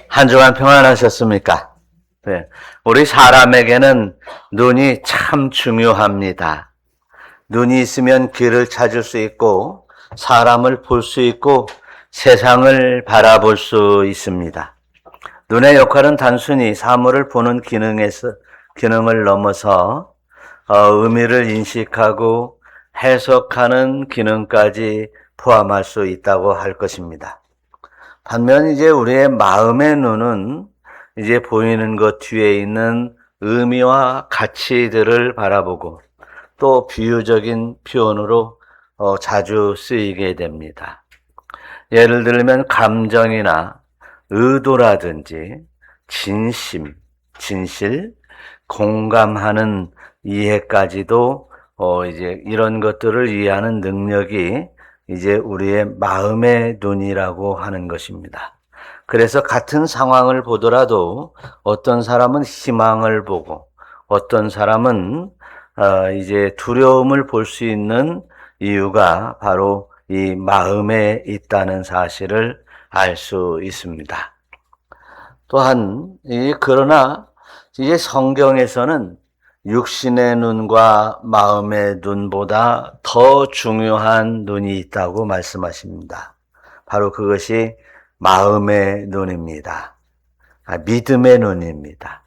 한 주간 평안하셨습니까? 네. 우리 사람에게는 눈이 참 중요합니다. 눈이 있으면 길을 찾을 수 있고, 사람을 볼 수 있고, 세상을 바라볼 수 있습니다. 눈의 역할은 단순히 사물을 보는 기능을 넘어서 의미를 인식하고 해석하는 기능까지 포함할 수 있다고 할 것입니다. 반면 이제 우리의 마음의 눈은 이제 보이는 것 뒤에 있는 의미와 가치들을 바라보고 또 비유적인 표현으로 자주 쓰이게 됩니다. 예를 들면 감정이나 의도라든지 진심, 진실, 공감하는 이해까지도 이제 이런 것들을 이해하는 능력이 이제 우리의 마음의 눈이라고 하는 것입니다. 그래서 같은 상황을 보더라도 어떤 사람은 희망을 보고 어떤 사람은 이제 두려움을 볼 수 있는 이유가 바로 이 마음에 있다는 사실을 알 수 있습니다. 또한 그러나 이제 성경에서는 육신의 눈과 마음의 눈보다 더 중요한 눈이 있다고 말씀하십니다. 바로 그것이 마음의 눈입니다. 믿음의 눈입니다.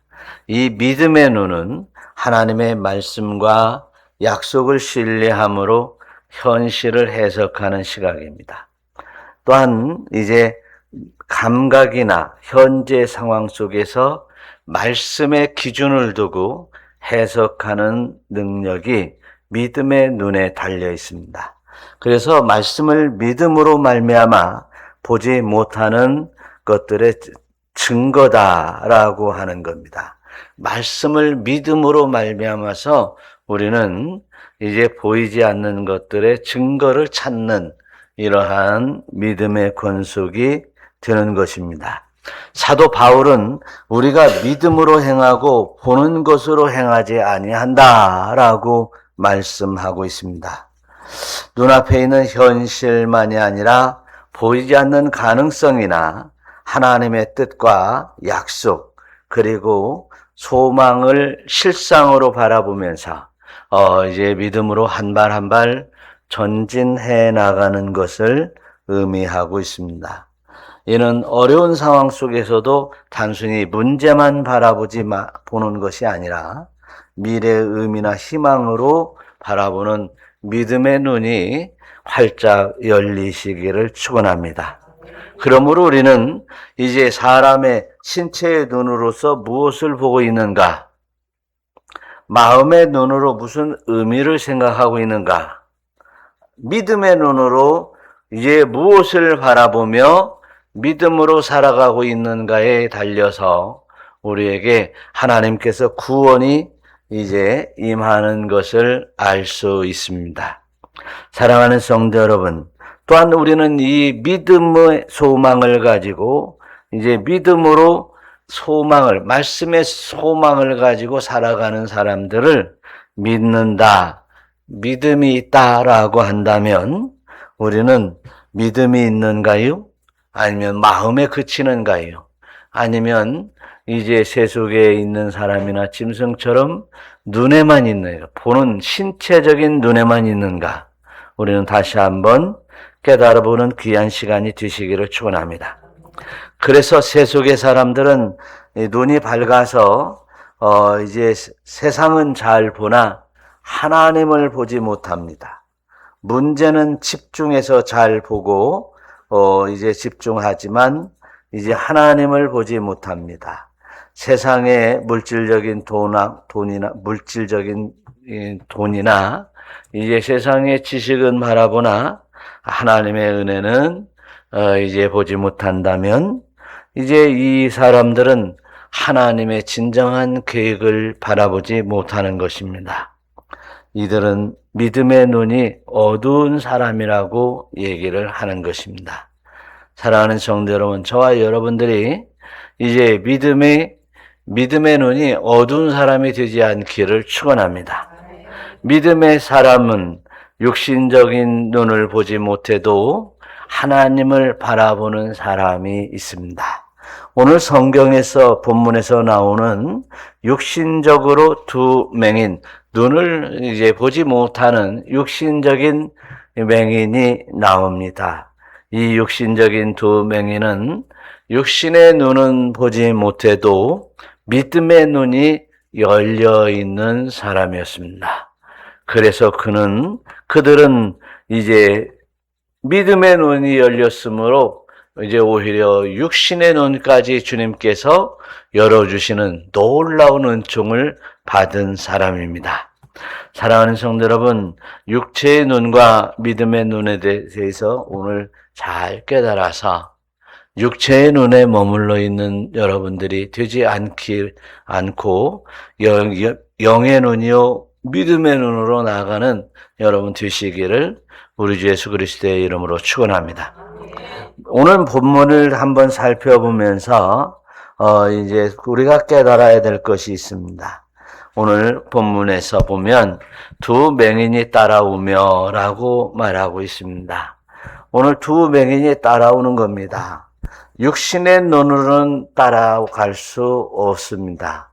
이 믿음의 눈은 하나님의 말씀과 약속을 신뢰함으로 현실을 해석하는 시각입니다. 또한 이제 감각이나 현재 상황 속에서 말씀의 기준을 두고 해석하는 능력이 믿음의 눈에 달려 있습니다. 그래서 말씀을 믿음으로 말미암아 보지 못하는 것들의 증거다라고 하는 겁니다. 말씀을 믿음으로 말미암아서 우리는 이제 보이지 않는 것들의 증거를 찾는 이러한 믿음의 권속이 되는 것입니다. 사도 바울은 우리가 믿음으로 행하고 보는 것으로 행하지 아니한다라고 말씀하고 있습니다. 눈앞에 있는 현실만이 아니라 보이지 않는 가능성이나 하나님의 뜻과 약속 그리고 소망을 실상으로 바라보면서 이제 믿음으로 한 발 한 발 전진해 나가는 것을 의미하고 있습니다. 이는 어려운 상황 속에서도 단순히 문제만 보는 것이 아니라 미래의 의미나 희망으로 바라보는 믿음의 눈이 활짝 열리시기를 축원합니다. 그러므로 우리는 이제 사람의 신체의 눈으로서 무엇을 보고 있는가? 마음의 눈으로 무슨 의미를 생각하고 있는가? 믿음의 눈으로 이제 무엇을 바라보며 믿음으로 살아가고 있는가에 달려서 우리에게 하나님께서 구원이 이제 임하는 것을 알 수 있습니다. 사랑하는 성도 여러분, 또한 우리는 이 믿음의 소망을 가지고 이제 믿음으로 말씀의 소망을 가지고 살아가는 사람들을 믿는다, 믿음이 있다라고 한다면 우리는 믿음이 있는가요? 아니면 마음에 그치는가요? 아니면 이제 세속에 있는 사람이나 짐승처럼 눈에만 있는, 보는 신체적인 눈에만 있는가? 우리는 다시 한번 깨달아보는 귀한 시간이 되시기를 축원합니다. 그래서 세속의 사람들은 눈이 밝아서 이제 세상은 잘 보나 하나님을 보지 못합니다. 문제는 집중해서 잘 보고 이제 집중하지만 이제 하나님을 보지 못합니다. 세상의 물질적인 돈이나 이제 세상의 지식은 바라보나 하나님의 은혜는 이제 보지 못한다면 이제 이 사람들은 하나님의 진정한 계획을 바라보지 못하는 것입니다. 이들은 믿음의 눈이 어두운 사람이라고 얘기를 하는 것입니다. 사랑하는 성도 여러분, 저와 여러분들이 이제 믿음의 눈이 어두운 사람이 되지 않기를 축원합니다. 믿음의 사람은 육신적인 눈을 보지 못해도 하나님을 바라보는 사람이 있습니다. 오늘 성경에서 본문에서 나오는 육신적으로 두 맹인, 눈을 이제 보지 못하는 육신적인 맹인이 나옵니다. 이 육신적인 두 맹인은 육신의 눈은 보지 못해도 믿음의 눈이 열려 있는 사람이었습니다. 그래서 그들은 이제 믿음의 눈이 열렸으므로 이제 오히려 육신의 눈까지 주님께서 열어주시는 놀라운 은총을 받은 사람입니다. 사랑하는 성도 여러분, 육체의 눈과 믿음의 눈에 대해서 오늘 잘 깨달아서 육체의 눈에 머물러 있는 여러분들이 되지 않고 영의 눈이요 믿음의 눈으로 나아가는 여러분 되시기를 우리 주 예수 그리스도의 이름으로 축원합니다. 오늘 본문을 한번 살펴보면서 이제 우리가 깨달아야 될 것이 있습니다. 오늘 본문에서 보면 두 맹인이 따라오며라고 말하고 있습니다. 오늘 두 맹인이 따라오는 겁니다. 육신의 눈으로는 따라갈 수 없습니다.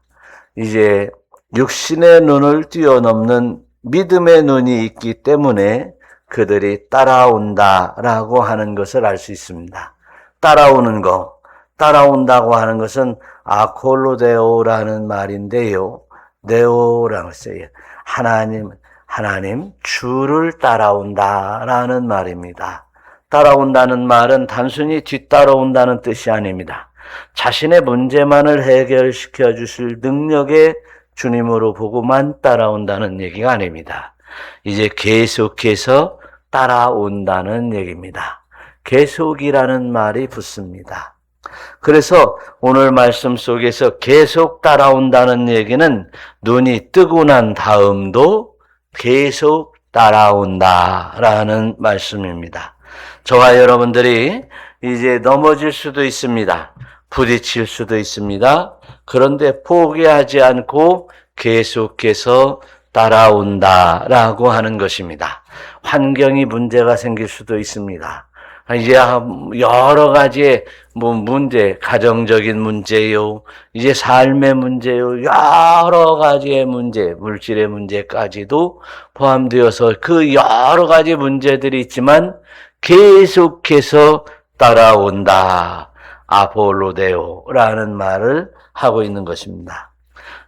이제 육신의 눈을 뛰어넘는 믿음의 눈이 있기 때문에 그들이 따라온다라고 하는 것을 알 수 있습니다. 따라온다고 하는 것은 아콜로데오라는 말인데요. 네오라고 써요. 하나님 주를 따라온다라는 말입니다. 따라온다는 말은 단순히 뒤따라온다는 뜻이 아닙니다. 자신의 문제만을 해결시켜 주실 능력의 주님으로 보고만 따라온다는 얘기가 아닙니다. 이제 계속해서 따라온다는 얘기입니다. 계속이라는 말이 붙습니다. 그래서 오늘 말씀 속에서 계속 따라온다는 얘기는 눈이 뜨고 난 다음도 계속 따라온다라는 말씀입니다. 저와 여러분들이 이제 넘어질 수도 있습니다. 부딪힐 수도 있습니다. 그런데 포기하지 않고 계속해서 따라온다라고 하는 것입니다. 환경이 문제가 생길 수도 있습니다. 이제 여러 가지의 문제, 가정적인 문제요, 이제 삶의 문제요, 여러 가지의 문제, 물질의 문제까지도 포함되어서 그 여러 가지 문제들이 있지만 계속해서 따라온다. 아폴로데오라는 말을 하고 있는 것입니다.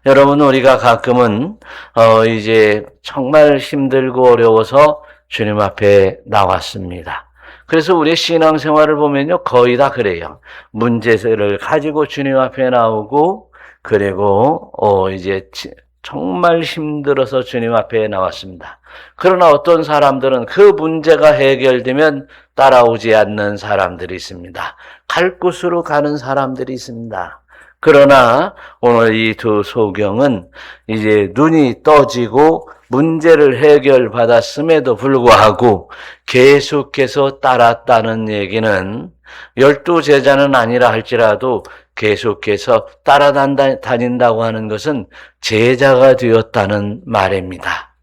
여러분, 우리가 가끔은 이제 정말 힘들고 어려워서 주님 앞에 나왔습니다. 그래서 우리의 신앙생활을 보면요, 거의 다 그래요. 문제를 가지고 주님 앞에 나오고, 그리고 이제 정말 힘들어서 주님 앞에 나왔습니다. 그러나 어떤 사람들은 그 문제가 해결되면 따라오지 않는 사람들이 있습니다. 갈 곳으로 가는 사람들이 있습니다. 그러나 오늘 이 두 소경은 이제 눈이 떠지고 문제를 해결받았음에도 불구하고 계속해서 따랐다는 얘기는 12제자는 아니라 할지라도 계속해서 따라다닌다고 하는 것은 제자가 되었다는 말입니다.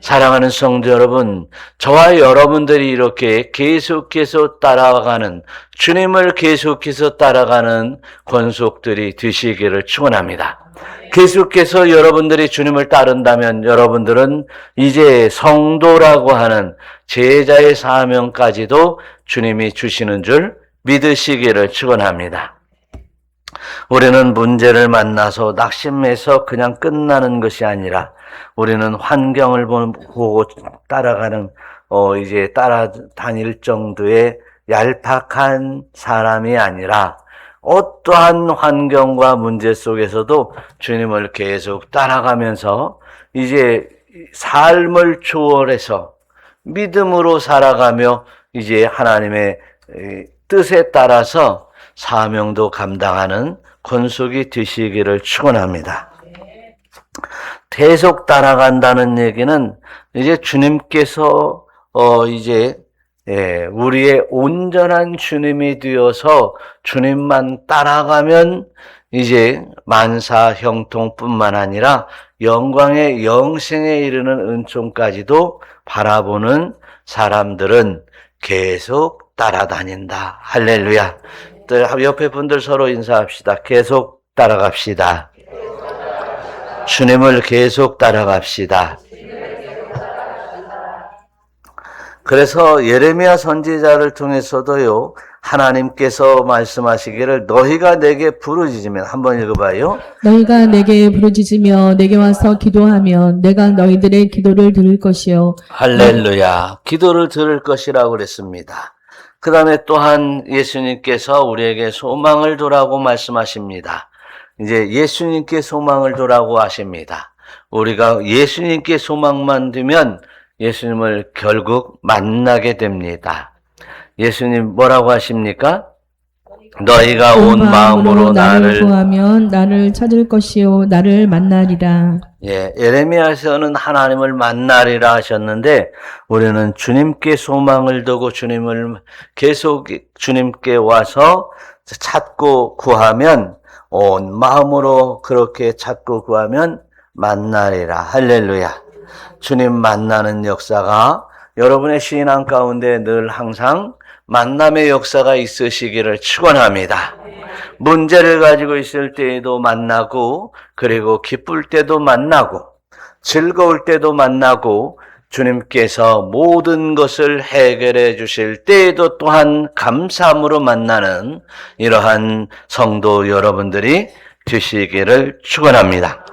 사랑하는 성도 여러분, 저와 여러분들이 이렇게 계속해서 따라가는, 주님을 계속해서 따라가는 권속들이 되시기를 축원합니다. 계속해서 여러분들이 주님을 따른다면 여러분들은 이제 성도라고 하는 제자의 사명까지도 주님이 주시는 줄 믿으시기를 축원합니다. 우리는 문제를 만나서 낙심해서 그냥 끝나는 것이 아니라 우리는 환경을 보고 따라가는 이제 따라다닐 정도의 얄팍한 사람이 아니라 어떠한 환경과 문제 속에서도 주님을 계속 따라가면서 이제 삶을 초월해서 믿음으로 살아가며 이제 하나님의 뜻에 따라서 사명도 감당하는 권속이 되시기를 축원합니다. 계속 따라간다는 얘기는 이제 주님께서 이제 우리의 온전한 주님이 되어서 주님만 따라가면 이제 만사 형통뿐만 아니라 영광의 영생에 이르는 은총까지도 바라보는 사람들은 계속 따라다닌다. 할렐루야. 옆에 분들 서로 인사합시다. 계속 따라갑시다. 주님을 계속 따라갑시다. 그래서 예레미야 선지자를 통해서도요, 하나님께서 말씀하시기를 너희가 내게 부르짖으면, 한번 읽어봐요. 너희가 내게 부르짖으며 내게 와서 기도하면 내가 너희들의 기도를 들을 것이요. 할렐루야. 기도를 들을 것이라고 그랬습니다. 그 다음에 또한 예수님께서 우리에게 소망을 두라고 말씀하십니다. 이제 예수님께 소망을 두라고 하십니다. 우리가 예수님께 소망만 두면 예수님을 결국 만나게 됩니다. 예수님 뭐라고 하십니까? 너희가 온 마음으로 나를 구하면 나를 찾을 것이요 나를 만나리라. 예, 예레미야에서는 하나님을 만나리라 하셨는데 우리는 주님께 소망을 두고 주님을 계속 주님께 와서 찾고 구하면 온 마음으로 그렇게 찾고 구하면 만나리라. 할렐루야. 주님 만나는 역사가 여러분의 신앙 가운데 늘 항상 만남의 역사가 있으시기를 축원합니다. 문제를 가지고 있을 때에도 만나고, 그리고 기쁠 때도 만나고, 즐거울 때도 만나고, 주님께서 모든 것을 해결해 주실 때에도 또한 감사함으로 만나는 이러한 성도 여러분들이 되시기를 축원합니다.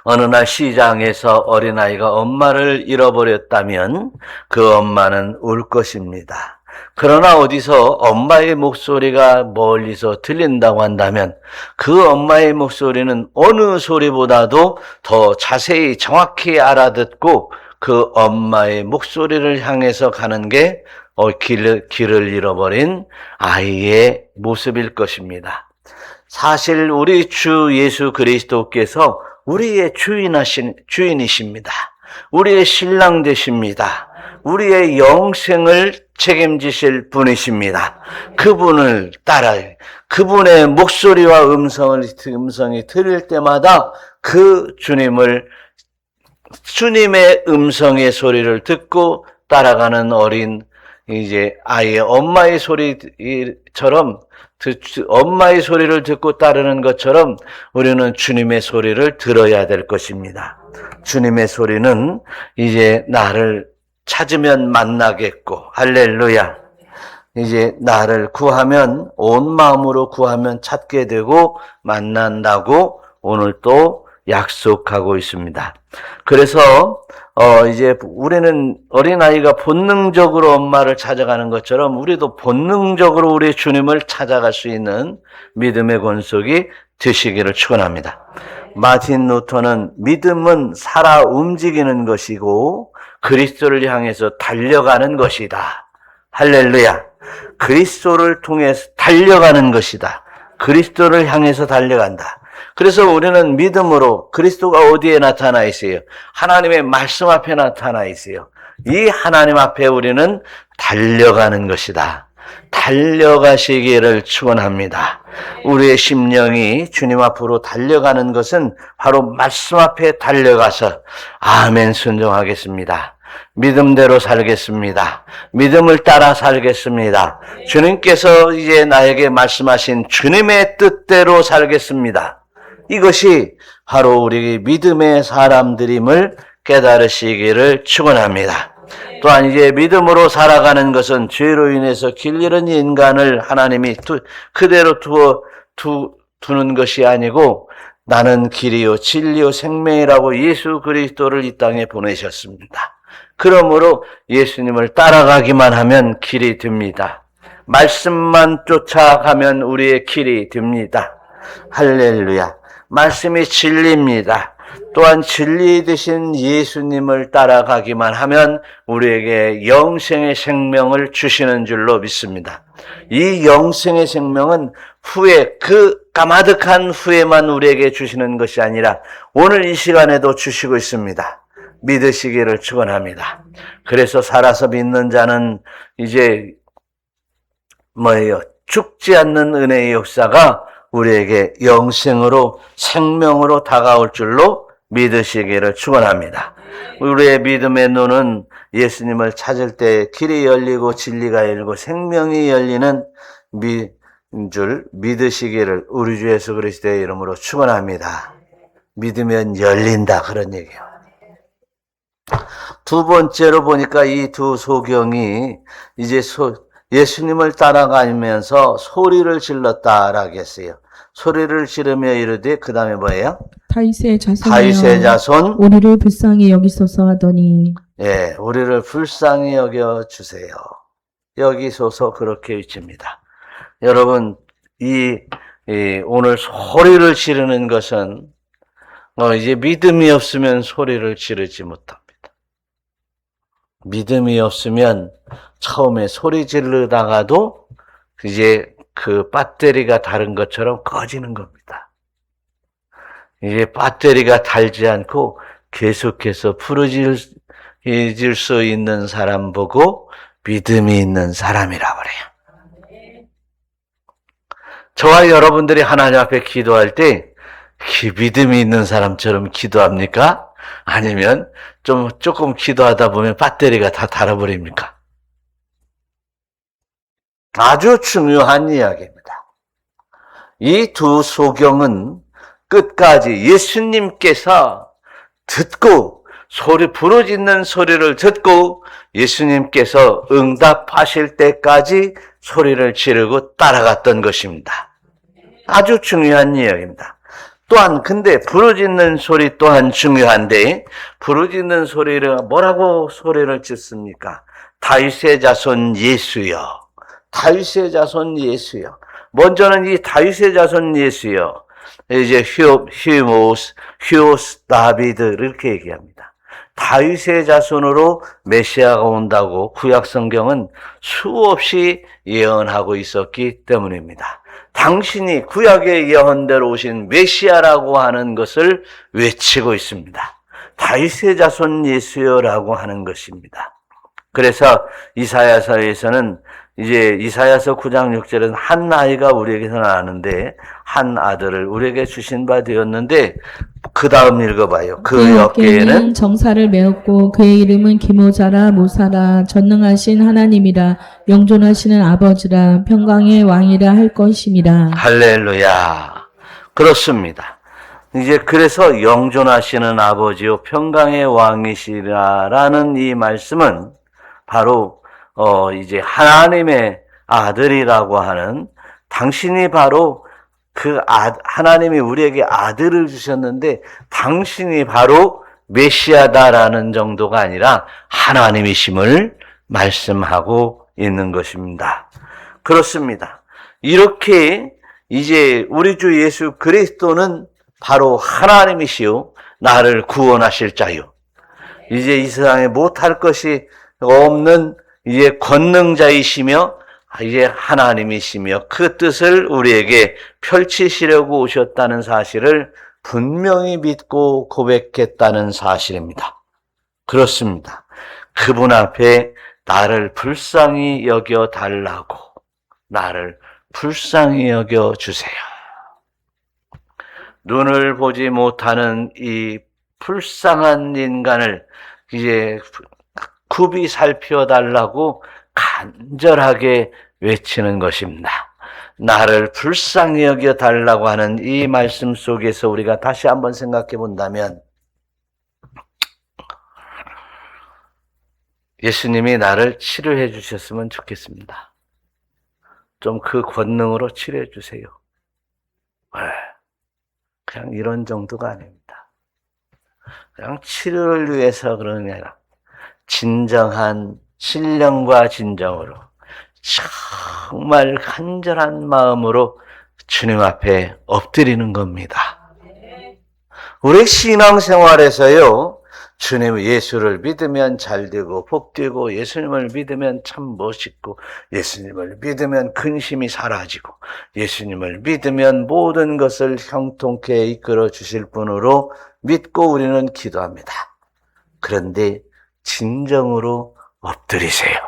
어느 날 시장에서 어린아이가 엄마를 잃어버렸다면 그 엄마는 울 것입니다. 그러나 어디서 엄마의 목소리가 멀리서 들린다고 한다면 그 엄마의 목소리는 어느 소리보다도 더 자세히 정확히 알아듣고 그 엄마의 목소리를 향해서 가는 게 길을 잃어버린 아이의 모습일 것입니다. 사실 우리 주 예수 그리스도께서 우리의 주인이십니다. 우리의 신랑 되십니다. 우리의 영생을 책임지실 분이십니다. 그분을 따라 그분의 목소리와 음성이 들릴 때마다 그 주님의 음성의 소리를 듣고 따라가는 어린 이제 아이의 엄마의 소리처럼 엄마의 소리를 듣고 따르는 것처럼 우리는 주님의 소리를 들어야 될 것입니다. 주님의 소리는 이제 나를 찾으면 만나겠고, 할렐루야. 이제 나를 구하면, 온 마음으로 구하면 찾게 되고 만난다고 오늘 또 약속하고 있습니다. 그래서 이제 우리는 어린아이가 본능적으로 엄마를 찾아가는 것처럼 우리도 본능적으로 우리 주님을 찾아갈 수 있는 믿음의 권속이 되시기를 축원합니다. 마틴 루터는 믿음은 살아 움직이는 것이고 그리스도를 향해서 달려가는 것이다. 할렐루야. 그리스도를 통해서 달려가는 것이다. 그리스도를 향해서 달려간다. 그래서 우리는 믿음으로 그리스도가 어디에 나타나 있어요? 하나님의 말씀 앞에 나타나 있어요. 이 하나님 앞에 우리는 달려가는 것이다. 달려가시기를 축원합니다. 우리의 심령이 주님 앞으로 달려가는 것은 바로 말씀 앞에 달려가서 아멘 순종하겠습니다. 믿음대로 살겠습니다. 믿음을 따라 살겠습니다. 주님께서 이제 나에게 말씀하신 주님의 뜻대로 살겠습니다. 이것이 바로 우리 믿음의 사람들임을 깨달으시기를 축원합니다. 또한 이제 믿음으로 살아가는 것은 죄로 인해서 길 잃은 인간을 하나님이 그대로 두는 것이 아니고 나는 길이요 진리요 생명이라고 예수 그리스도를 이 땅에 보내셨습니다. 그러므로 예수님을 따라가기만 하면 길이 됩니다. 말씀만 쫓아가면 우리의 길이 됩니다. 할렐루야. 말씀이 진리입니다. 또한 진리 되신 예수님을 따라가기만 하면 우리에게 영생의 생명을 주시는 줄로 믿습니다. 이 영생의 생명은 후에 그 까마득한 후에만 우리에게 주시는 것이 아니라 오늘 이 시간에도 주시고 있습니다. 믿으시기를 축원합니다. 그래서 살아서 믿는 자는 이제 죽지 않는 은혜의 역사가 우리에게 영생으로 생명으로 다가올 줄로 믿으시기를 축원합니다. 우리의 믿음의 눈은 예수님을 찾을 때 길이 열리고 진리가 열리고 생명이 열리는 줄 믿으시기를 우리 주 예수 그리스도의 이름으로 축원합니다. 믿으면 열린다, 그런 얘기예요. 두 번째로 보니까 이 두 소경이 이제 예수님을 따라가면서 소리를 질렀다라고 했어요. 소리를 지르며 이르되, 그 다음에 뭐예요? 다윗의 다윗의 자손이여 자손, 우리를 불쌍히 여기소서 하더니 예, 우리를 불쌍히 여겨 주세요. 여기소서, 그렇게 외칩니다. 여러분, 오늘 소리를 지르는 것은 이제 믿음이 없으면 소리를 지르지 못합니다. 믿음이 없으면 처음에 소리 지르다가도 이제 그 배터리가 다른 것처럼 꺼지는 겁니다. 이제 배터리가 달지 않고 계속해서 부러질 수 있는 사람 보고 믿음이 있는 사람이라고 그래요. 저와 여러분들이 하나님 앞에 기도할 때 믿음이 있는 사람처럼 기도합니까? 아니면 조금 기도하다 보면 배터리가 다 닳아버립니까? 아주 중요한 이야기입니다. 이 두 소경은 끝까지 예수님께서 듣고 부르짖는 소리를 듣고 예수님께서 응답하실 때까지 소리를 지르고 따라갔던 것입니다. 아주 중요한 이야기입니다. 또한 근데 부르짖는 소리 또한 중요한데, 부르짖는 소리를 뭐라고 소리를 짓습니까? 다윗의 자손 예수여, 다윗의 자손 예수여. 먼저는 이 다윗의 자손 예수여, 이제 휴오스 다비드 이렇게 얘기합니다. 다윗의 자손으로 메시아가 온다고 구약 성경은 수없이 예언하고 있었기 때문입니다. 당신이 구약의 예언대로 오신 메시아라고 하는 것을 외치고 있습니다. 다윗의 자손 예수여라고 하는 것입니다. 그래서 이사야서에서는 이제 이사야서 9장 6절은 한 아이가 우리에게서 나왔는데 한 아들을 우리에게 주신 바 되었는데, 그 다음 읽어봐요. 그 어깨에는 정사를 메었고 그의 이름은 기모자라 모사라 전능하신 하나님이라 영존하시는 아버지라 평강의 왕이라 할 것임이라. 할렐루야. 그렇습니다. 이제 그래서 영존하시는 아버지요 평강의 왕이시라라는 이 말씀은 바로 이제 하나님의 아들이라고 하는, 당신이 바로 하나님이 우리에게 아들을 주셨는데 당신이 바로 메시아다라는 정도가 아니라 하나님이심을 말씀하고 있는 것입니다. 그렇습니다. 이렇게 이제 우리 주 예수 그리스도는 바로 하나님이시요 나를 구원하실 자요, 이제 이 세상에 못할 것이 없는 이제 권능자이시며 이제 하나님이시며 그 뜻을 우리에게 펼치시려고 오셨다는 사실을 분명히 믿고 고백했다는 사실입니다. 그렇습니다. 그분 앞에 나를 불쌍히 여겨 달라고, 나를 불쌍히 여겨 주세요. 눈을 보지 못하는 이 불쌍한 인간을 이제 굽이 살펴달라고 간절하게 외치는 것입니다. 나를 불쌍히 여겨 달라고 하는 이 말씀 속에서 우리가 다시 한번 생각해 본다면, 예수님이 나를 치료해 주셨으면 좋겠습니다. 좀 그 권능으로 치료해 주세요. 그냥 이런 정도가 아닙니다. 그냥 치료를 위해서 그러는 게 아니라 진정한 신령과 진정으로 정말 간절한 마음으로 주님 앞에 엎드리는 겁니다. 우리 신앙생활에서요, 주님 예수를 믿으면 잘되고 복되고, 예수님을 믿으면 참 멋있고, 예수님을 믿으면 근심이 사라지고, 예수님을 믿으면 모든 것을 형통케 이끌어 주실 분으로 믿고 우리는 기도합니다. 그런데 진정으로 엎드리세요.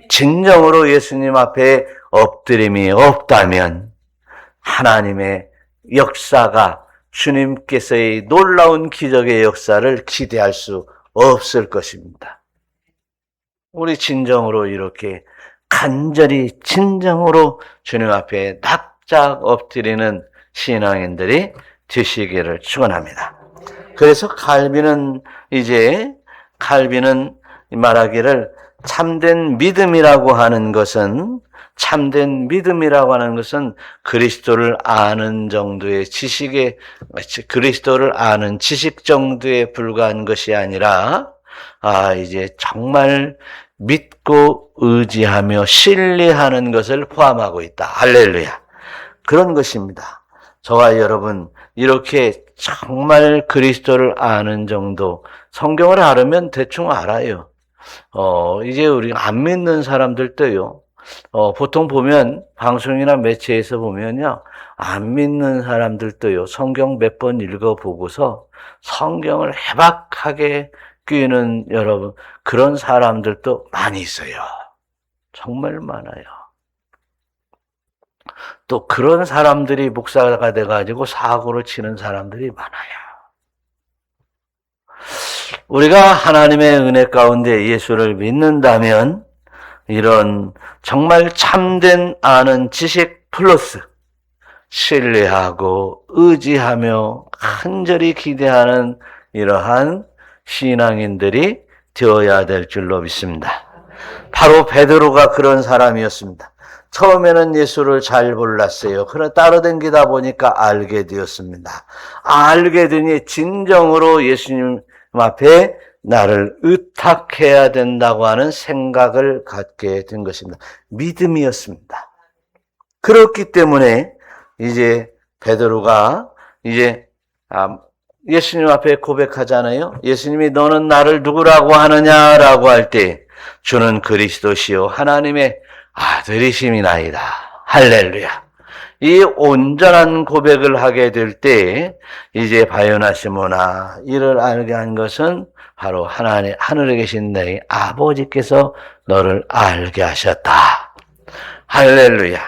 진정으로 예수님 앞에 엎드림이 없다면 하나님의 역사가, 주님께서의 놀라운 기적의 역사를 기대할 수 없을 것입니다. 우리 진정으로 이렇게 간절히 진정으로 주님 앞에 납작 엎드리는 신앙인들이 되시기를 축원합니다. 그래서 칼빈은 말하기를 참된 믿음이라고 하는 것은 그리스도를 아는 정도의 그리스도를 아는 지식 정도에 불과한 것이 아니라, 이제 정말 믿고 의지하며 신뢰하는 것을 포함하고 있다. 할렐루야. 그런 것입니다. 저와 여러분, 이렇게 정말 그리스도를 아는 정도, 성경을 알으면 대충 알아요. 이제 우리가 안 믿는 사람들도요, 보통 보면, 방송이나 매체에서 보면요, 안 믿는 사람들도요, 성경 몇 번 읽어보고서 성경을 해박하게 끼는 여러분, 그런 사람들도 많이 있어요. 정말 많아요. 또 그런 사람들이 목사가 돼가지고 사고를 치는 사람들이 많아요. 우리가 하나님의 은혜 가운데 예수를 믿는다면 이런 정말 참된 아는 지식 플러스 신뢰하고 의지하며 간절히 기대하는 이러한 신앙인들이 되어야 될 줄로 믿습니다. 바로 베드로가 그런 사람이었습니다. 처음에는 예수를 잘 몰랐어요. 그러나 따라다니다 보니까 알게 되었습니다. 알게 되니 진정으로 예수님 앞에 나를 의탁해야 된다고 하는 생각을 갖게 된 것입니다. 믿음이었습니다. 그렇기 때문에 이제 베드로가 예수님 앞에 고백하잖아요. 예수님이 너는 나를 누구라고 하느냐라고 할 때 주는 그리스도시요 하나님의 아들이심이나이다. 할렐루야. 이 온전한 고백을 하게 될 때 이제 바요나시모나 이를 알게 한 것은 바로 하늘에 계신 내 아버지께서 너를 알게 하셨다. 할렐루야.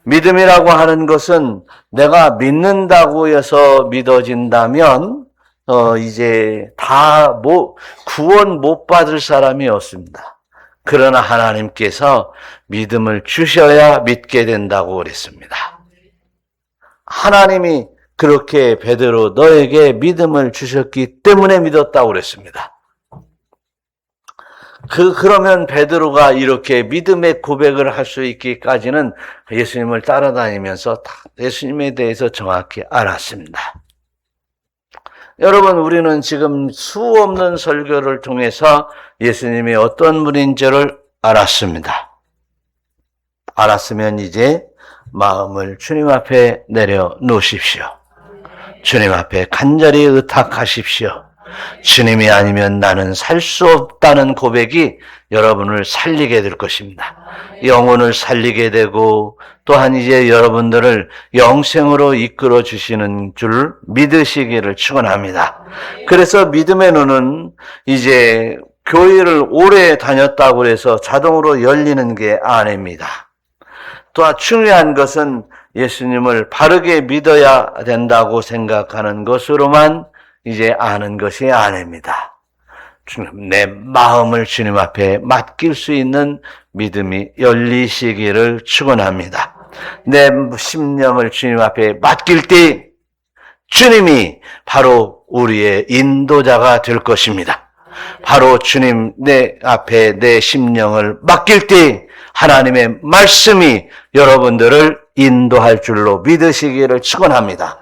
믿음이라고 하는 것은 내가 믿는다고 해서 믿어진다면 이제 구원 못 받을 사람이 없습니다. 그러나 하나님께서 믿음을 주셔야 믿게 된다고 그랬습니다. 하나님이 그렇게 베드로 너에게 믿음을 주셨기 때문에 믿었다고 그랬습니다. 그러면 베드로가 이렇게 믿음의 고백을 할 수 있기까지는 예수님을 따라다니면서 예수님에 대해서 정확히 알았습니다. 여러분, 우리는 지금 수없는 설교를 통해서 예수님이 어떤 분인지를 알았습니다. 알았으면 이제 마음을 주님 앞에 내려놓으십시오. 주님 앞에 간절히 의탁하십시오. 주님이 아니면 나는 살 수 없다는 고백이 여러분을 살리게 될 것입니다. 영혼을 살리게 되고 또한 이제 여러분들을 영생으로 이끌어 주시는 줄 믿으시기를 축원합니다. 그래서 믿음의 눈은 이제 교회를 오래 다녔다고 해서 자동으로 열리는 게 아닙니다. 또한 중요한 것은 예수님을 바르게 믿어야 된다고 생각하는 것으로만 이제 아는 것이 아닙니다. 내 마음을 주님 앞에 맡길 수 있는 믿음이 열리시기를 축원합니다. 내 심령을 주님 앞에 맡길 때 주님이 바로 우리의 인도자가 될 것입니다. 바로 주님 내 앞에 내 심령을 맡길 때 하나님의 말씀이 여러분들을 인도할 줄로 믿으시기를 축원합니다.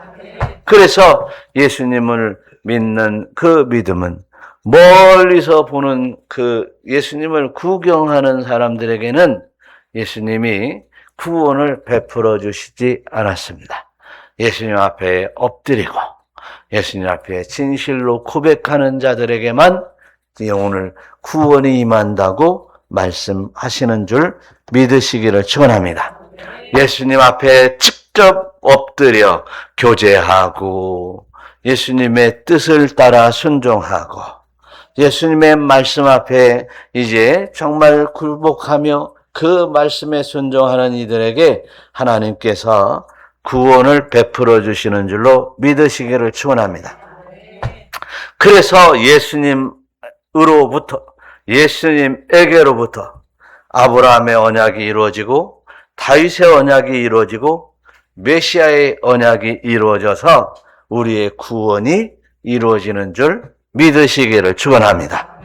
그래서 예수님을 믿는 그 믿음은 멀리서 보는 그 예수님을 구경하는 사람들에게는 예수님이 구원을 베풀어 주시지 않았습니다. 예수님 앞에 엎드리고 예수님 앞에 진실로 고백하는 자들에게만 오늘 구원이 임한다고 말씀하시는 줄 믿으시기를 축원합니다. 예수님 앞에 직접 엎드려 교제하고 예수님의 뜻을 따라 순종하고 예수님의 말씀 앞에 이제 정말 굴복하며 그 말씀에 순종하는 이들에게 하나님께서 구원을 베풀어 주시는 줄로 믿으시기를 축원합니다. 그래서 예수님에게로부터 아브라함의 언약이 이루어지고 다윗의 언약이 이루어지고 메시아의 언약이 이루어져서 우리의 구원이 이루어지는 줄 믿으시기를 축원합니다.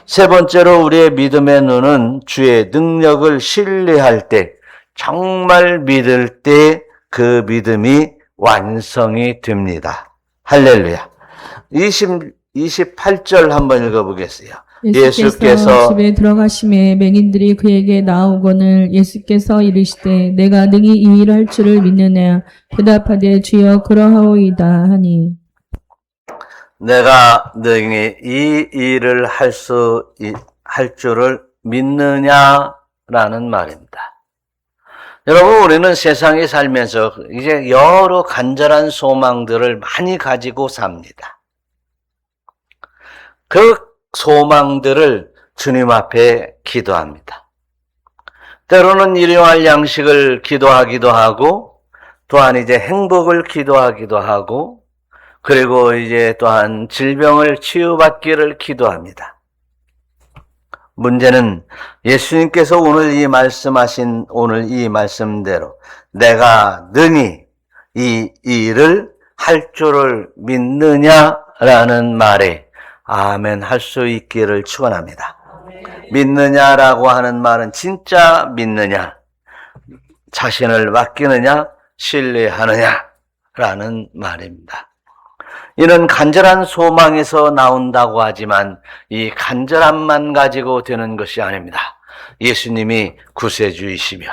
세 번째로 우리의 믿음의 눈은 주의 능력을 신뢰할 때, 정말 믿을 때 그 믿음이 완성이 됩니다. 할렐루야. 28절 한번 읽어보겠어요. 예수께서 집에 들어가심에 맹인들이 그에게 나오거늘 예수께서 이르시되 내가 능히 이 일을 할 줄을 믿느냐 대답하되 주여 그러하오이다 하니 내가 능히 이 일을 할 줄을 믿느냐라는 말입니다. 여러분, 우리는 세상에 살면서 이제 여러 간절한 소망들을 많이 가지고 삽니다. 그 소망들을 주님 앞에 기도합니다. 때로는 일용할 양식을 기도하기도 하고, 또한 이제 행복을 기도하기도 하고, 그리고 이제 또한 질병을 치유받기를 기도합니다. 문제는 예수님께서 오늘 이 말씀대로 내가 능히 이 일을 할 줄을 믿느냐라는 말에 아멘 할 수 있기를 축원합니다. 믿느냐라고 하는 말은 진짜 믿느냐, 자신을 맡기느냐, 신뢰하느냐라는 말입니다. 이는 간절한 소망에서 나온다고 하지만 이 간절함만 가지고 되는 것이 아닙니다. 예수님이 구세주이시며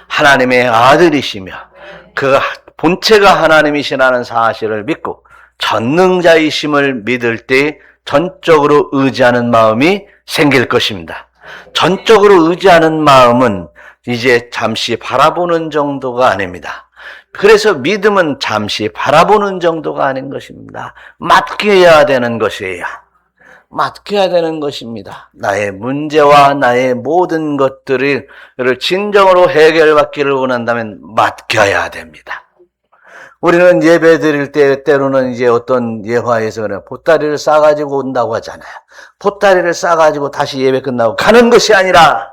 하나님의 아들이시며 그 본체가 하나님이시라는 사실을 믿고 전능자이심을 믿을 때 전적으로 의지하는 마음이 생길 것입니다. 전적으로 의지하는 마음은 이제 잠시 바라보는 정도가 아닙니다. 그래서 믿음은 잠시 바라보는 정도가 아닌 것입니다. 맡겨야 되는 것이에요. 맡겨야 되는 것입니다. 나의 문제와 나의 모든 것들을 진정으로 해결받기를 원한다면 맡겨야 됩니다. 우리는 예배 드릴 때 때로는 이제 어떤 예화에서는 보따리를 싸가지고 온다고 하잖아요. 보따리를 싸가지고 다시 예배 끝나고 가는 것이 아니라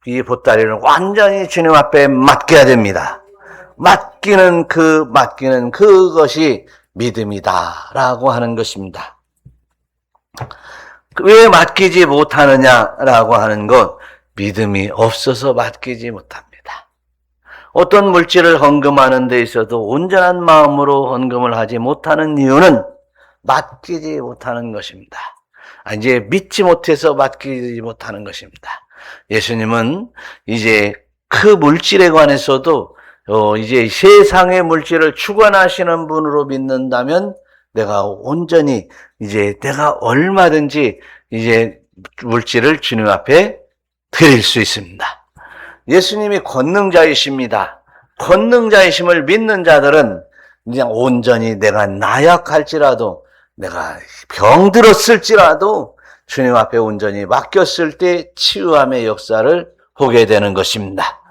이 보따리를 완전히 주님 앞에 맡겨야 됩니다. 맡기는 그것이 믿음이다라고 하는 것입니다. 왜 맡기지 못하느냐라고 하는 것, 믿음이 없어서 맡기지 못합니다. 어떤 물질을 헌금하는 데 있어도 온전한 마음으로 헌금을 하지 못하는 이유는 맡기지 못하는 것입니다. 이제 믿지 못해서 맡기지 못하는 것입니다. 예수님은 이제 그 물질에 관해서도 이제 세상의 물질을 주관하시는 분으로 믿는다면 내가 온전히 이제 내가 얼마든지 이제 물질을 주님 앞에 드릴 수 있습니다. 예수님이 권능자이십니다. 권능자이심을 믿는 자들은 그냥 온전히 내가 나약할지라도 내가 병들었을지라도 주님 앞에 온전히 맡겼을 때 치유함의 역사를 보게 되는 것입니다.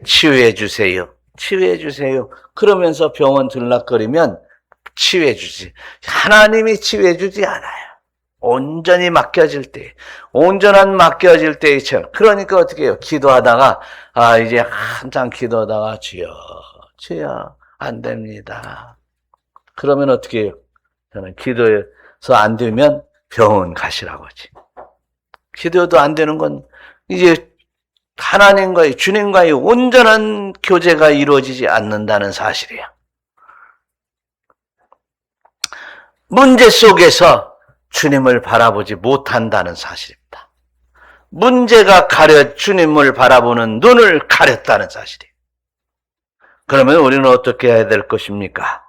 치유해 주세요. 치유해 주세요. 그러면서 병원 들락거리면 치유해 주지. 하나님이 치유해 주지 않아요. 온전히 맡겨질 때, 온전한 맡겨질 때에 그러니까 어떻게 해요? 기도하다가 이제 한참 기도하다가 주여 안 됩니다. 그러면 어떻게 해요? 저는 기도해서 안 되면 병원 가시라고 하지. 기도도 안 되는 건 이제 하나님과의 주님과의 온전한 교제가 이루어지지 않는다는 사실이에요. 문제 속에서 주님을 바라보지 못한다는 사실입니다. 문제가 주님을 바라보는 눈을 가렸다는 사실이에요. 그러면 우리는 어떻게 해야 될 것입니까?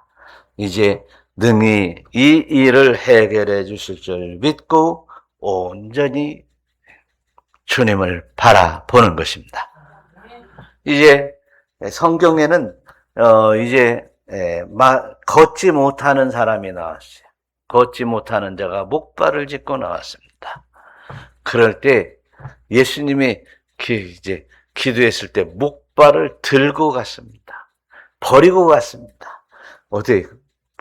이제 능히 이 일을 해결해 주실 줄 믿고 온전히 주님을 바라보는 것입니다. 이제 성경에는 이제 걷지 못하는 사람이 나왔어요. 걷지 못하는 자가 목발을 짚고 나왔습니다. 그럴 때 예수님이 이제 기도했을 때 목발을 들고 갔습니다. 버리고 갔습니다. 어떻게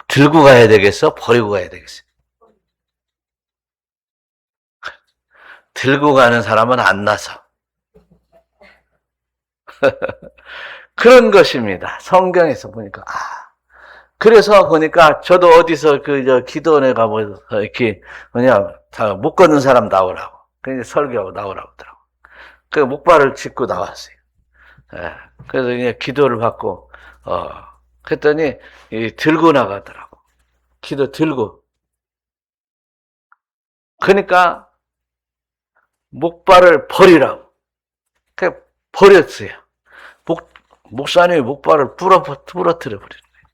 들고 가야 되겠어? 버리고 가야 되겠어? 들고 가는 사람은 안 나서 그런 것입니다. 성경에서 보니까. 그래서 보니까 저도 어디서 기도원에 가보서 이렇게 다 못 걷는 사람 나오라고. 그래서 설교하고 나오라고 하더라고. 그 목발을 짚고 나왔어요. 예. 그래서 그냥 기도를 받고, 그랬더니 들고 나가더라고. 기도 들고. 그러니까 목발을 버리라고. 그 버렸어요. 목사님이 목발을 부러뜨려 버리는 거예요.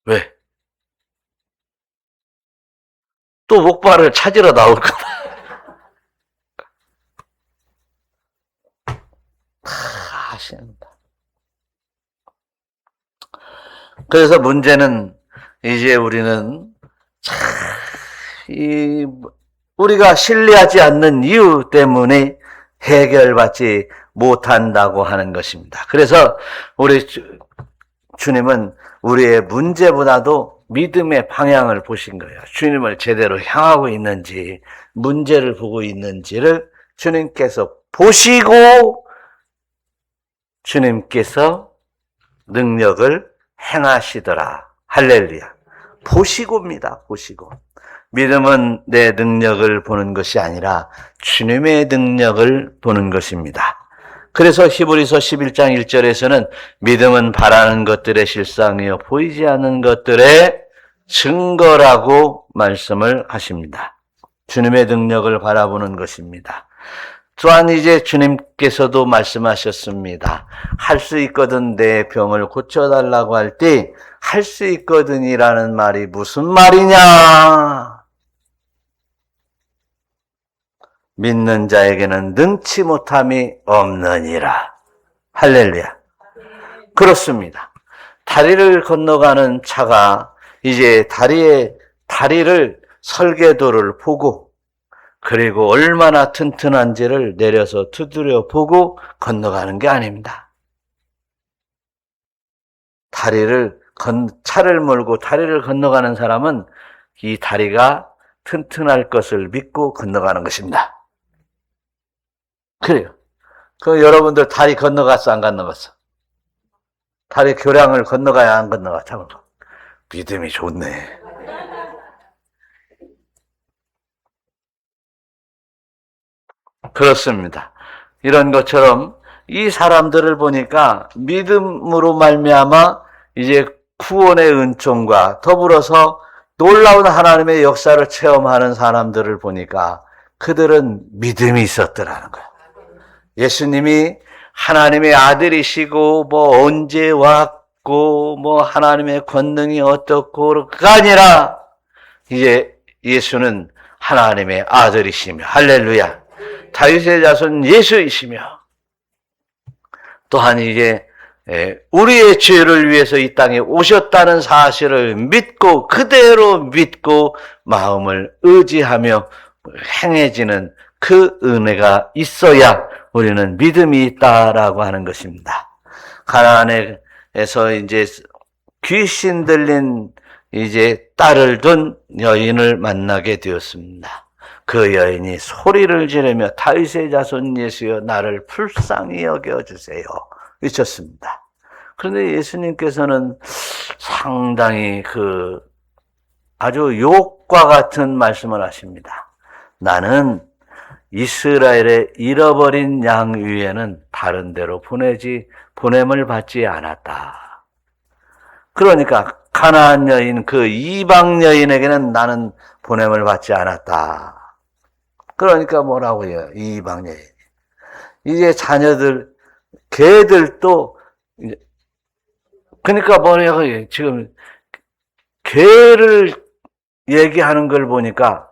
왜? 또 목발을 찾으러 나올 거다. 아십니다. 그래서 문제는 이제 우리는 우리가 신뢰하지 않는 이유 때문에 해결받지 못한다고 하는 것입니다. 그래서 우리 주님은 우리의 문제보다도 믿음의 방향을 보신 거예요. 주님을 제대로 향하고 있는지, 문제를 보고 있는지를 주님께서 보시고 주님께서 능력을 행하시더라. 할렐루야. 보시고입니다. 보시고. 믿음은 내 능력을 보는 것이 아니라 주님의 능력을 보는 것입니다. 그래서 히브리서 11장 1절에서는 믿음은 바라는 것들의 실상이요 보이지 않는 것들의 증거라고 말씀을 하십니다. 주님의 능력을 바라보는 것입니다. 또한 이제 주님께서도 말씀하셨습니다. 할 수 있거든 내 병을 고쳐달라고 할 때 할 수 있거든이라는 말이 무슨 말이냐? 믿는 자에게는 능치 못함이 없느니라. 할렐루야. 그렇습니다. 다리를 건너가는 차가 이제 다리를 설계도를 보고 그리고 얼마나 튼튼한지를 내려서 두드려 보고 건너가는 게 아닙니다. 차를 몰고 다리를 건너가는 사람은 이 다리가 튼튼할 것을 믿고 건너가는 것입니다. 그래요. 여러분들 다리 건너갔어, 안 건너갔어? 다리 교량을 건너가야 안 건너가? 참, 믿음이 좋네. 그렇습니다. 이런 것처럼 이 사람들을 보니까 믿음으로 말미암아 이제 구원의 은총과 더불어서 놀라운 하나님의 역사를 체험하는 사람들을 보니까 그들은 믿음이 있었더라는 거예요. 예수님이 하나님의 아들이시고 언제 왔고 하나님의 권능이 어떻고가 아니라 이제 예수는 하나님의 아들이시며 할렐루야. 다윗의 자손 예수이시며 또한 이제 우리의 죄를 위해서 이 땅에 오셨다는 사실을 믿고 그대로 믿고 마음을 의지하며 행해지는 그 은혜가 있어야 우리는 믿음이 있다라고 하는 것입니다. 가나안에서 이제 귀신 들린 이제 딸을 둔 여인을 만나게 되었습니다. 그 여인이 소리를 지르며 다윗의 자손 예수여 나를 불쌍히 여겨주세요 외쳤습니다. 그런데 예수님께서는 상당히 아주 욕과 같은 말씀을 하십니다. 나는 이스라엘의 잃어버린 양 위에는 다른 데로 보냄을 받지 않았다. 그러니까 가나안 여인 그 이방 여인에게는 나는 보냄을 받지 않았다. 그러니까 뭐라고요? 이방 여인. 이제 자녀들, 개들도 그러니까 뭐냐고요? 지금 개를 얘기하는 걸 보니까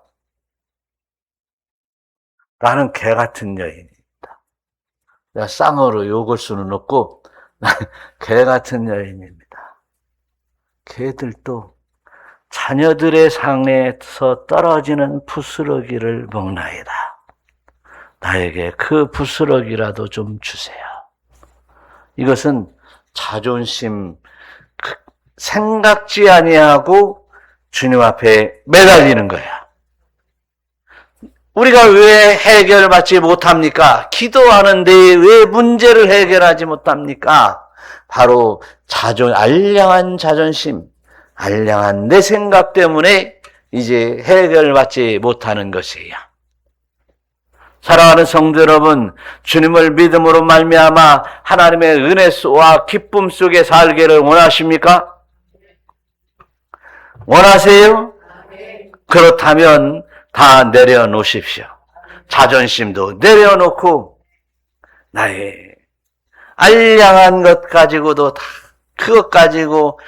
나는 개 같은 여인입니다. 내가 쌍어로 욕을 수는 없고 개 같은 여인입니다. 개들도 자녀들의 상에서 떨어지는 부스러기를 먹나이다. 나에게 그 부스러기라도 좀 주세요. 이것은 자존심, 생각지 아니하고 주님 앞에 매달리는 거야. 우리가 왜 해결받지 못합니까? 기도하는데 왜 문제를 해결하지 못합니까? 바로 알량한 자존심, 알량한 내 생각 때문에 이제 해결받지 못하는 것이에요. 사랑하는 성도 여러분, 주님을 믿음으로 말미암아 하나님의 은혜와 기쁨 속에 살기를 원하십니까? 원하세요? 그렇다면 다 내려놓으십시오. 자존심도 내려놓고 나의 알량한 것 가지고도 다 그것 가지고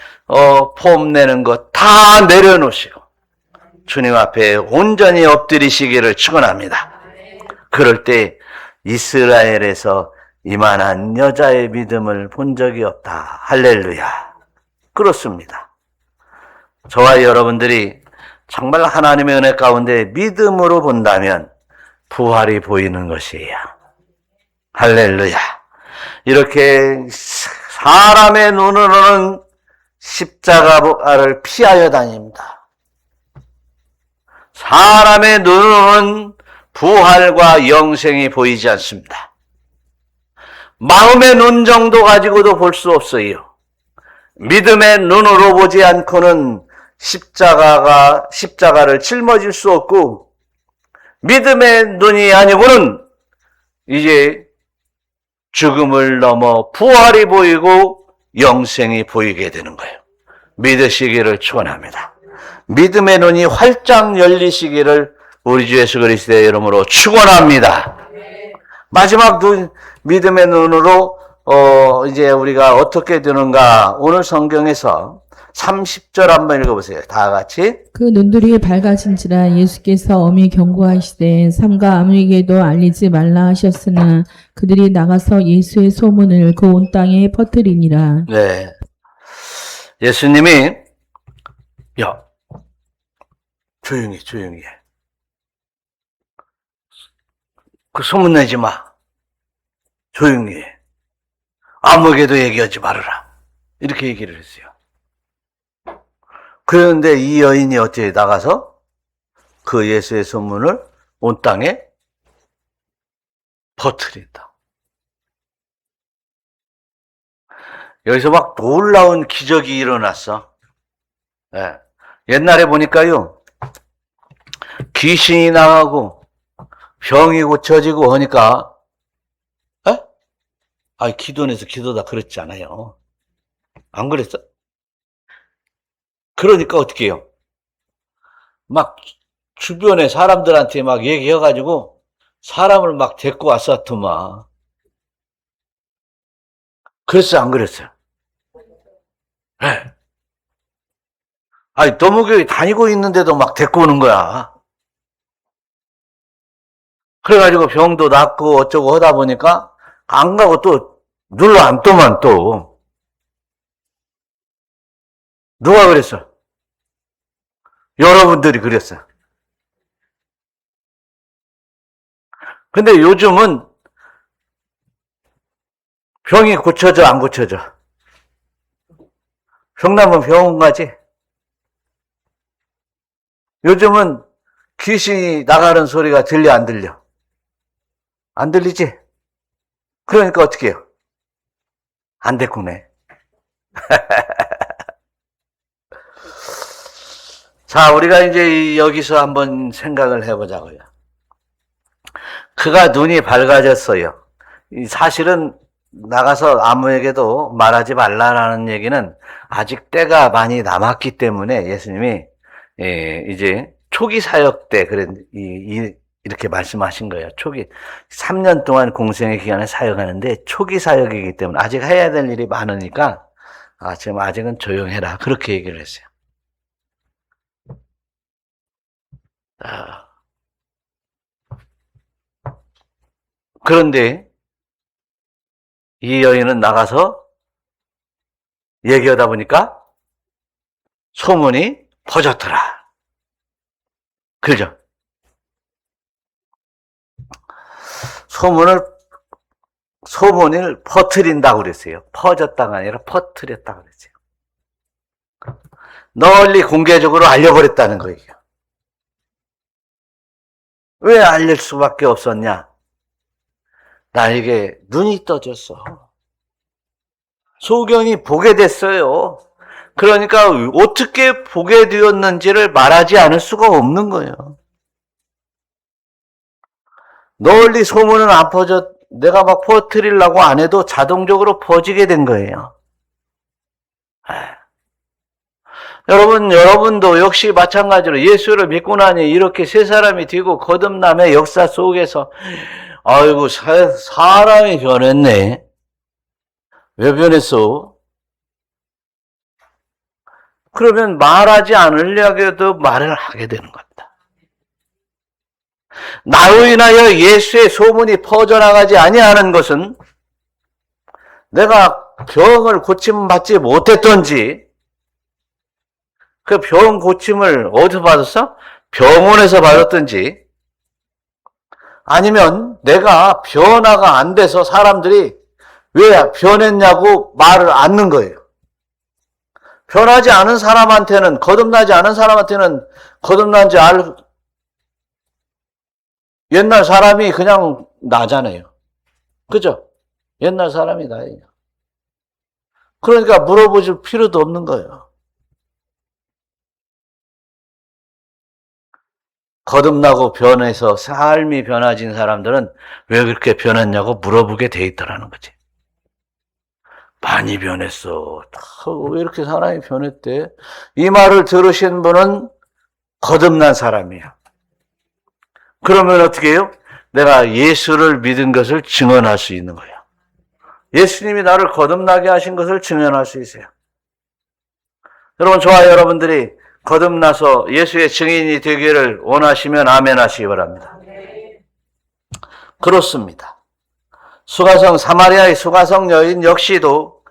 폼내는 것 다 내려놓으시고 주님 앞에 온전히 엎드리시기를 축원합니다. 그럴 때 이스라엘에서 이만한 여자의 믿음을 본 적이 없다. 할렐루야. 그렇습니다. 저와 여러분들이 정말 하나님의 은혜 가운데 믿음으로 본다면 부활이 보이는 것이에요. 할렐루야. 이렇게 사람의 눈으로는 십자가를 피하여 다닙니다. 사람의 눈으로는 부활과 영생이 보이지 않습니다. 마음의 눈 정도 가지고도 볼 수 없어요. 믿음의 눈으로 보지 않고는 십자가를 짊어질 수 없고, 믿음의 눈이 아니고는 이제 죽음을 넘어 부활이 보이고 영생이 보이게 되는 거예요. 믿으시기를 축원합니다. 믿음의 눈이 활짝 열리시기를 우리 주 예수 그리스도의 이름으로 축원합니다. 마지막 믿음의 눈으로 이제 우리가 어떻게 되는가, 오늘 성경에서 30절 한번 읽어보세요. 다 같이. 그 눈들이 밝아진지라 예수께서 엄히 경고하시되 삼가 아무에게도 알리지 말라 하셨으나 그들이 나가서 예수의 소문을 그 온 땅에 퍼뜨리니라. 네. 예수님이 야, 조용히 해. 그 소문내지 마. 조용히 해. 아무에게도 얘기하지 말아라. 이렇게 얘기를 했어요. 그런데 이 여인이 어떻게 나가서 그 예수의 소문을 온 땅에 퍼뜨린다. 여기서 막 놀라운 기적이 일어났어. 네. 옛날에 보니까요, 귀신이 나가고 병이 고쳐지고 하니까, 기도원에서 기도다 그랬지 않아요. 안 그랬어? 그러니까 어떻게 해요? 막 주변에 사람들한테 막 얘기해가지고 사람을 막 데리고 왔었더만. 그랬어요? 안 그랬어요? 네. 도무교회 다니고 있는데도 막 데리고 오는 거야. 그래가지고 병도 낫고 어쩌고 하다 보니까 안 가고 또 눌러 앉더만 또. 누가 그랬어? 여러분들이 그랬어요. 근데 요즘은 병이 고쳐져, 안 고쳐져? 병 나면 병원 가지? 요즘은 귀신이 나가는 소리가 들려, 안 들려? 안 들리지? 그러니까 어떻게 해요? 안 됐구네. 자, 우리가 이제 여기서 한번 생각을 해보자고요. 그가 눈이 밝아졌어요. 사실은 나가서 아무에게도 말하지 말라라는 얘기는 아직 때가 많이 남았기 때문에 예수님이 이제 초기 사역 때 이렇게 말씀하신 거예요. 초기 3년 동안 공생의 기간에 사역하는데 초기 사역이기 때문에 아직 해야 될 일이 많으니까 지금 아직은 조용해라, 그렇게 얘기를 했어요. 그런데 이 여인은 나가서 얘기하다 보니까 소문이 퍼졌더라. 그죠? 소문을 퍼뜨린다고 그랬어요. 퍼졌다가 아니라 퍼뜨렸다고 그랬어요. 널리 공개적으로 알려버렸다는 거예요. 왜 알릴 수밖에 없었냐? 나에게 눈이 떠졌어. 소경이 보게 됐어요. 그러니까 어떻게 보게 되었는지를 말하지 않을 수가 없는 거예요. 널리 소문은 안 퍼져, 내가 막 퍼뜨리려고 안 해도 자동적으로 퍼지게 된 거예요. 여러분도 역시 마찬가지로 예수를 믿고 나니 이렇게 세 사람이 되고 거듭남의 역사 속에서, 아이고, 사람이 변했네. 왜 변했어? 그러면 말하지 않으려고 해도 말을 하게 되는 겁니다. 나로 인하여 예수의 소문이 퍼져나가지 아니하는 것은 내가 병을 고침받지 못했던지, 그 병 고침을 어디서 받았어? 병원에서 받았던지, 아니면 내가 변화가 안 돼서 사람들이 왜 변했냐고 말을 않는 거예요. 변하지 않은 사람한테는, 거듭나지 않은 사람한테는 거듭난지 옛날 사람이 그냥 나잖아요. 그죠? 옛날 사람이 나예요. 그러니까 물어보실 필요도 없는 거예요. 거듭나고 변해서 삶이 변화진 사람들은 왜 그렇게 변했냐고 물어보게 돼 있더라는 거지. 많이 변했어. 왜 이렇게 사람이 변했대? 이 말을 들으신 분은 거듭난 사람이야. 그러면 어떻게 해요? 내가 예수를 믿은 것을 증언할 수 있는 거야. 예수님이 나를 거듭나게 하신 것을 증언할 수 있어요. 여러분, 저와 여러분들이 거듭나서 예수의 증인이 되기를 원하시면 아멘 하시기 바랍니다. 그렇습니다. 사마리아의 수가성 여인 역시도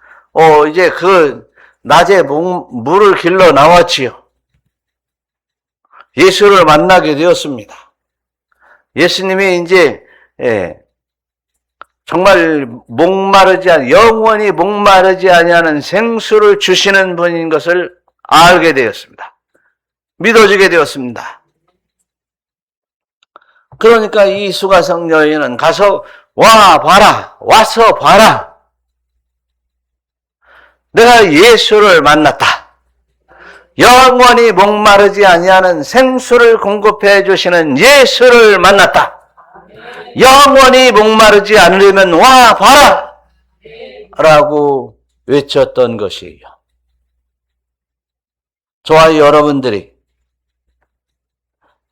이제 그 낮에 물을 길러 나왔지요. 예수를 만나게 되었습니다. 예수님이 이제 정말 영원히 목마르지 아니하는 생수를 주시는 분인 것을 알게 되었습니다. 믿어지게 되었습니다. 그러니까 이 수가성 여인은 가서 와서 봐라. 내가 예수를 만났다. 영원히 목마르지 아니하는 생수를 공급해 주시는 예수를 만났다. 영원히 목마르지 않으려면 와 봐라! 라고 외쳤던 것이에요. 저와 여러분들이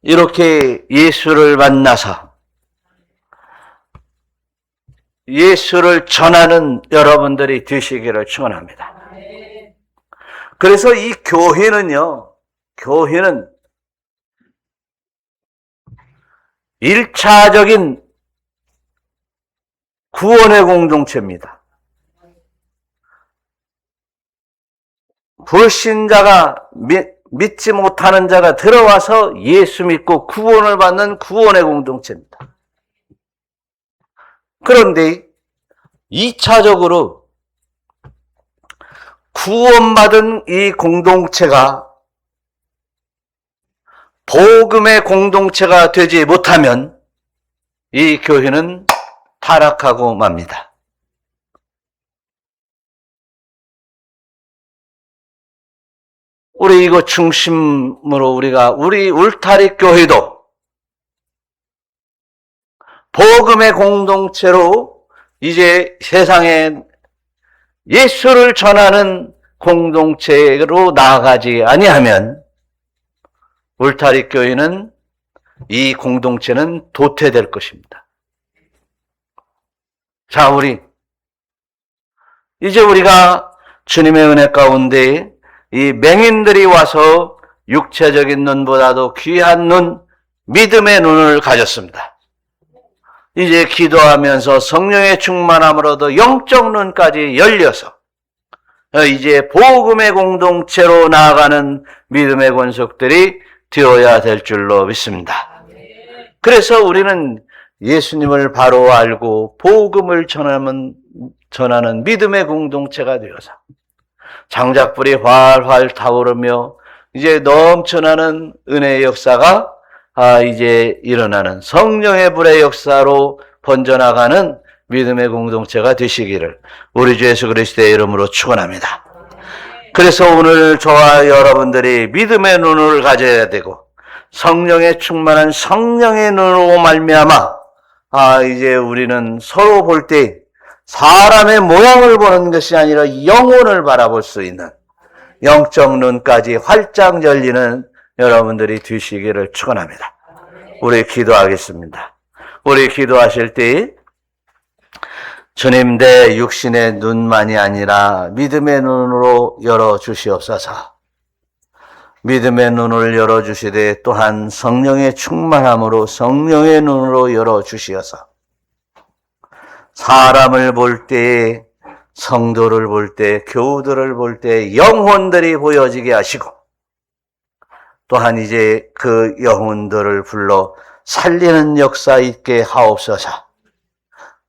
이렇게 예수를 만나서 예수를 전하는 여러분들이 되시기를 축원합니다. 그래서 이 교회는 1차적인 구원의 공동체입니다. 불신자가 믿지 못하는 자가 들어와서 예수 믿고 구원을 받는 구원의 공동체입니다. 그런데 2차적으로 구원받은 이 공동체가 복음의 공동체가 되지 못하면 이 교회는 타락하고 맙니다. 우리 이거 중심으로 우리 울타리 교회도 복음의 공동체로 이제 세상에 예수를 전하는 공동체로 나아가지 아니하면 울타리 교회는 이 공동체는 도태될 것입니다. 자, 이제 우리가 주님의 은혜 가운데 이 맹인들이 와서 육체적인 눈보다도 귀한 눈, 믿음의 눈을 가졌습니다. 이제 기도하면서 성령의 충만함으로도 영적 눈까지 열려서 이제 복음의 공동체로 나아가는 믿음의 권속들이 되어야 될 줄로 믿습니다. 그래서 우리는 예수님을 바로 알고 복음을 전하는 믿음의 공동체가 되어서 장작불이 활활 타오르며 이제 넘쳐나는 은혜의 역사가 이제 일어나는 성령의 불의 역사로 번져나가는 믿음의 공동체가 되시기를 우리 주 예수 그리스도의 이름으로 축원합니다. 그래서 오늘 저와 여러분들이 믿음의 눈을 가져야 되고 성령에 충만한 성령의 눈으로 말미암아 이제 우리는 서로 볼 때 사람의 모양을 보는 것이 아니라 영혼을 바라볼 수 있는 영적 눈까지 활짝 열리는 여러분들이 되시기를 축원합니다. 우리 기도하겠습니다. 우리 기도하실 때 주님 내 육신의 눈만이 아니라 믿음의 눈으로 열어주시옵소서. 믿음의 눈을 열어주시되 또한 성령의 충만함으로 성령의 눈으로 열어주시어서 사람을 볼 때, 성도를 볼 때, 교우들을 볼 때 영혼들이 보여지게 하시고 또한 이제 그 영혼들을 불러 살리는 역사 있게 하옵소서.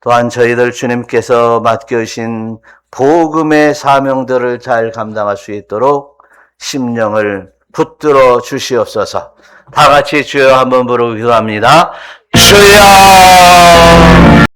또한 저희들 주님께서 맡겨주신 복음의 사명들을 잘 감당할 수 있도록 심령을 붙들어 주시옵소서. 다 같이 주여 한번 부르고 기도합니다. 주여!